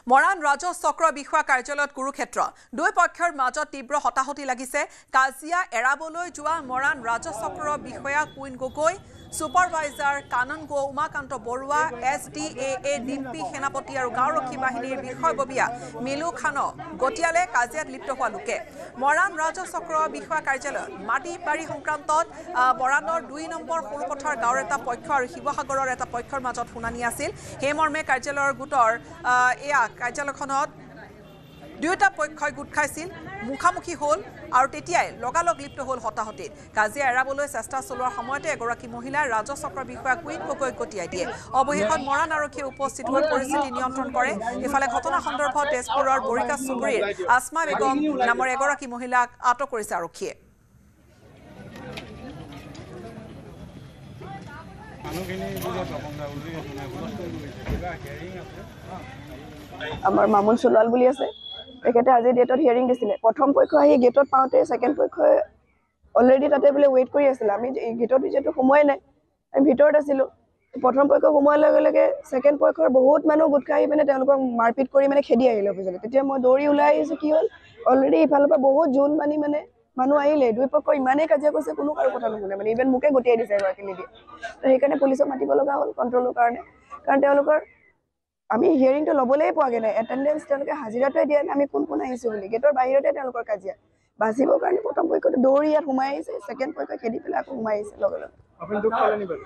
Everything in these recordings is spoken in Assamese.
মৰাণ ৰাজহ চক্ৰ বিষয়া কাৰ্যালয়ত কুৰুক্ষেত্ৰ দুই পক্ষৰ মাজত তীব্ৰ হতাহতি লাগিছে কাজিয়া এৰাবলৈ যোৱা মৰাণ ৰাজহ চক্ৰ বিষয়া কুইন গগৈ সুপাৰভাইজাৰ কানন গো উমাকান্ত বৰুৱা SDAA ডিম্পি সেনাপতি আৰু গাঁওৰক্ষী বাহিনীৰ বিষয়ববীয়া মিলু খানক গটিয়ালে কাজিয়াত লিপ্ত হোৱা লোকে মৰাণ ৰাজহ চক্ৰ বিষয়া কাৰ্যালয়ত মাটি বাৰী সংক্ৰান্তত মৰাণৰ 2 নম্বৰ সৰুপথাৰ গাঁৱৰ এটা পক্ষ আৰু শিৱসাগৰৰ এটা পক্ষৰ মাজত শুনানি আছিল সেই মৰ্মে কাৰ্যালয়ৰ গোটৰ কাৰ্যালয়খনত দুয়োটা পক্ষই গোট খাইছিল মুখামুখি হ'ল আৰু তেতিয়াই লগালগ লিপ্ত হ'ল হতাহতিত কাজিয়া এৰাবলৈ চেষ্টা চলোৱাৰ সময়তে এগৰাকী মহিলা ৰাজহ চক্ৰ বিষয়া কুইন গগৈ গটিয়াই দিয়ে অৱশেষত মৰাণ আৰক্ষীয়ে উপস্থিত হৈ পৰিস্থিতি নিয়ন্ত্ৰণ কৰে ইফালে ঘটনা সন্দৰ্ভত তেজপুৰৰ বৰিকা চুবুৰীৰ আসমা বেগম নামৰ এগৰাকী মহিলাক আটক কৰিছে আৰক্ষীয়ে আমাৰ মামুন সোণোৱাল বুলি আছে তেখেতে আজি ডেটত হিয়াৰিং দিছিলে প্ৰথম পক্ষ আহি গেটত পাওঁতে সেকেন্ড পক্ষই অলৰেডি তাতে বোলে ৱেইট কৰি আছিল আমি গেটত যেটো সময় নাই আমি ভিতৰত আছিলো প্ৰথম পক্ষ সোমোৱাৰ লগে লগে সেকেন্ড পক্ষৰ বহুত মানুহ গোট খাই মানে তেওঁলোকক মাৰপিট কৰি মানে খেদি আহিলে অফিচলৈ তেতিয়া মই দৌৰি ওলাই আহিছো কি হ'ল অলৰেডি ইফালৰ পৰা বহুত জোন মানে মানুহ আহিলে দুই পক্ষ ইমানেই কাজিয়া কৰিছে কোনো কাৰো কথা নুশুনে মানে ইভেন মোকে গটিয়াই দিছে এগৰাকী নিদিয়ে সেইকাৰণে পুলিচক মাতিব লগা হ'ল কণ্ট্ৰলৰ কাৰণে কাৰণ তেওঁলোকৰ আমি হিয়াৰিংটো ল'বলেই পোৱাগে নাই এটেন্ডেন্স তেওঁলোকে হাজিৰাটোৱে দিয়া আমি কোন আহিছো বুলি গেটৰ বাহিৰতে তেওঁলোকৰ কাজিয়া বাজিবৰ কাৰণে প্ৰথম পক্ষটো দৌৰি ইয়াত সোমাই আহিছে সেকেন্ড পক্ষ খেদি পেলাই আকৌ সোমাই আহিছে লগে লগে আপুনি দুখ পালে নি বাৰু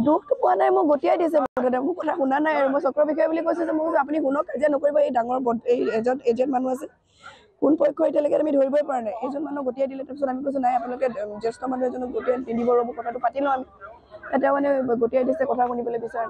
দুখটো পোৱা নাই মই গটিয়াই দিছে মোৰ কথা শুনা নাই আৰু মই চক্ৰ বিষয় বুলি কৈছে যে মই আপুনি শুনক কাজিয়া নকৰিব এই ডাঙৰ এই এজেন্ট মানুহ আছে কোন পক্ষ এতিয়ালৈকে আমি ধৰিবই পৰা নাই এইজন মানুহ গটিয়াই দিলে তাৰপিছত আমি কৈছো নাই আপোনালোকে জ্যেষ্ঠ মানুহ এজনক গটিয়াই নিদিব ৰ'ব কথাটো পাতি লওঁ আমি তেওঁ মানে গটিয়াই দিছে কথা শুনিবলৈ বিচাৰে